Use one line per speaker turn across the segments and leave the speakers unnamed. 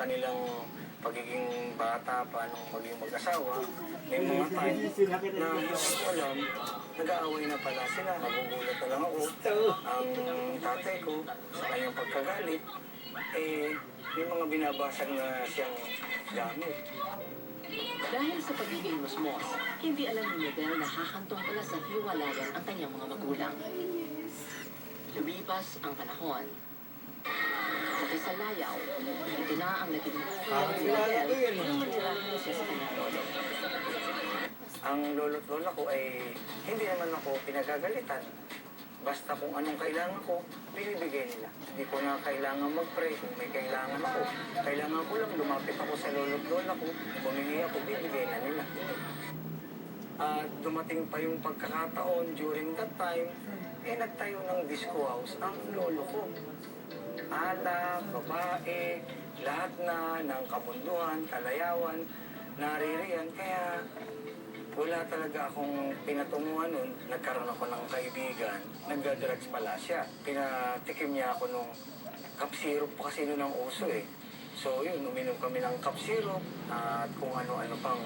kanilang pagiging bata, paano maging mag-asawa, may mga time na hindi ko alam, nag-aaway na pala sila. Nagugulat na lang ako. Ang tatay ko, sa kanyang pagkagalit, may mga binabasag na siyang gamit.
Dahil sa pagiging musmos, hindi alam ni Miguel na hahantong pala sa hiwalayan ang kanyang mga magulang. Lumipas ang panahon. At sa layaw, ito na ang naging buhay ni Miguel nang manirahan siya sa kanyang lolo.
Ang lolo't lola ko ay hindi naman ako pinagagalitan. Basta kung anong kailangan ko, binibigay nila. Hindi ko na kailangan mag-pray kung may kailangan ako. Kailangan ko lang lumapit ako sa lolo't lola ko. Humingi ako, bibigay na nila. At dumating pa yung pagkakataon during that time, nagtayo ng disco house ang lolo ko. Ala, babae, lahat na ng kabunduhan, kalayawan, naririyan. Kaya wala talaga akong pinatunguhan nun. Nagkaroon ako ng kaibigan. Nagda-drugs pala siya. Pinatikim niya ako nung cup syrup pa kasi nun ang uso eh. So yun, uminom kami ng cup syrup at kung ano-ano pang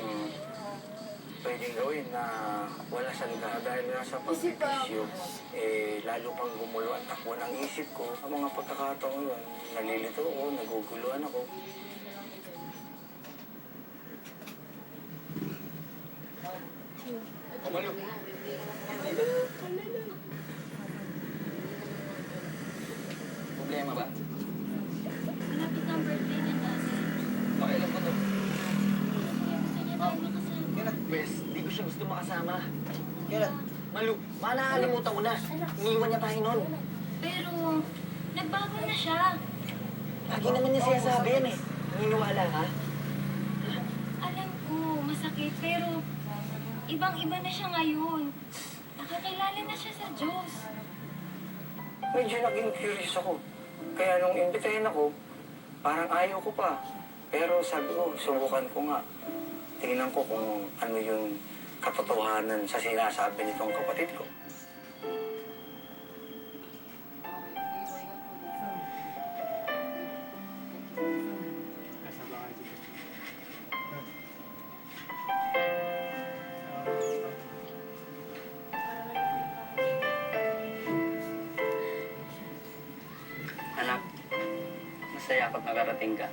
pwedeng gawin na wala sa lugar. Dahil nasa pagbibisyo, lalo pang gumulo ang takbo ng isip ko. Sa mga pagkakataon yun, nalilito ako, naguguluhan ako. Kumalo. Problema ba?
Malapit ang birthday niya dati.
Pakailan ko to.
Gusto niya tayo makasama.
Kailan, Bes, di ko siya gusto makasama.
Kailan?
Malu, nakalimutan ko na. Iniwan niya tayo nun.
Pero, nagbago na siya.
Lagi naman niya sinasabi yan eh. Naniniwala ka?
Alam ko, masakit, pero ibang-iba na siya ngayon. Nakakilala na siya sa Diyos.
Medyo naging curious ako. Kaya nung imbitahin ako, parang ayaw ko pa. Pero sabi ko, subukan ko nga. Tingnan ko kung ano yung katotohanan sa sinasabi nitong kapatid ko.
Anak, masaya ako't nakarating ka.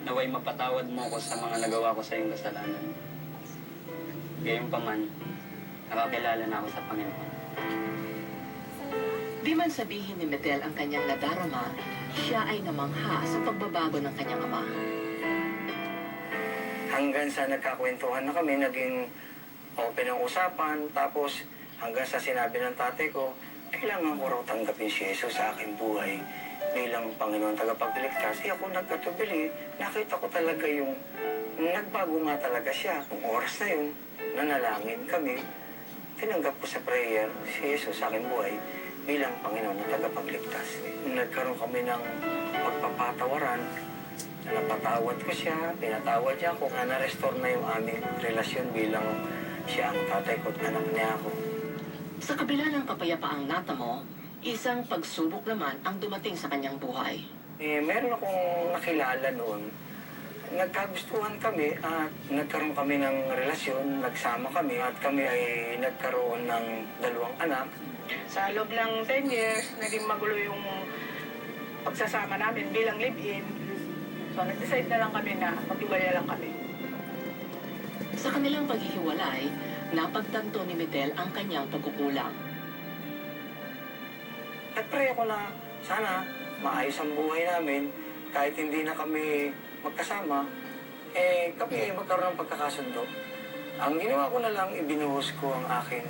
Naway mapatawad mo ako sa mga nagawa ko sa iyong kasalanan. Gayunpaman, nakakilala na ako sa Panginoon.
Di man sabihin ni Miguel ang kanyang nadarama, siya ay namangha sa pagbabago ng kanyang ama.
Hanggang sa nagkakwentuhan na kami, naging open ang usapan. Tapos hanggang sa sinabi ng tatay ko, kailangan ko raw tanggapin si Jesus sa aking buhay bilang Panginoon tagapagligtas. Ako nagkatubili, nakita ko talaga yung nagbago nga talaga siya. Kung oras na yun, nanalangin kami. Tinanggap ko sa prayer si Jesus sa aking buhay bilang Panginoon na tagapagligtas. Nagkaroon kami ng pagpapatawaran. Napatawad ko siya, pinatawad niya ako. Na-restore na yung aming relasyon bilang siya ang tatay ko at anak niya ako.
Sa kabila ng kapayapaang natamo, isang pagsubok naman ang dumating sa kanyang buhay.
Meron akong nakilala noon. Nagkagustuhan kami at nagkaroon kami ng relasyon, nagsama kami at kami ay nagkaroon ng 2 anak.
Sa loob ng 10 years, naging magulo yung pagsasama namin bilang live-in. So, nag-decide na lang kami na mag-iwalay lang kami.
Sa kanilang paghihiwalay, napagtanto ni Miguel ang kanyang pagkukulang.
Nag-pray ako na sana maayos ang buhay namin kahit hindi na kami magkasama, kami ay magkaroon ng pagkakasundo. Ang ginawa ko na lang, ibinuhos ko ang aking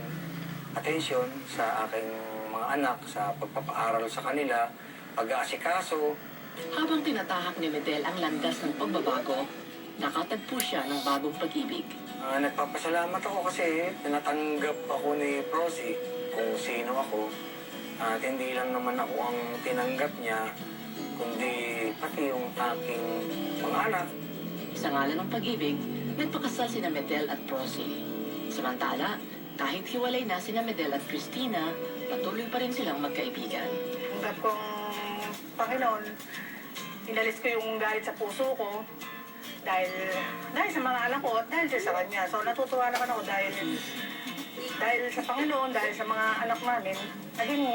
atensyon sa aking mga anak, sa pagpapaaral sa kanila, pag-aasikaso.
Habang tinatahak ni Miguel ang landas ng pagbabago, nakatagpo siya ng bagong pag-ibig.
Nagpapasalamat ako kasi tinatanggap ako ni Prosy kung sino ako. At hindi lang naman ako ang tinanggap niya, kundi pati yung aking mga anak.
Sa ngalan ng pag-ibig, nagpakasal sina Miguel at Prosy. Samantala, kahit hiwalay na sina Miguel at Christina, patuloy pa rin silang magkaibigan.
Hanggat kung Panginoon, inalis ko yung galit sa puso ko dahil sa mga anak ko at dahil din sa kanya. So natutuwa naman ako dahil sa Panginoon, dahil sa mga anak namin, naging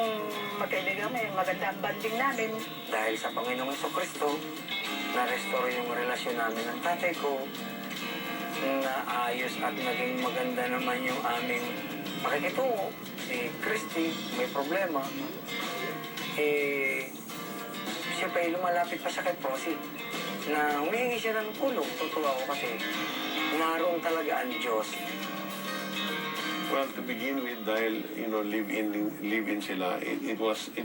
magkaibigan kami, maganda ang banding namin.
Dahil sa Panginoong Jesucristo, na-restore yung relasyon namin ng tatay ko, naayos at naging maganda naman yung aming pakikitungo. Si Christy, may problema. Siya pa lumalapit pa siya kay Prosi na humihingi siya ng tulong. Tutuwa ako kasi naroon talaga ang Diyos.
Well, to begin with, dahil, live-in sila, it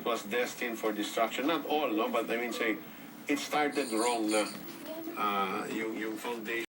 was destined for destruction. Not all, no? But I mean, say, it started wrong na yung foundation.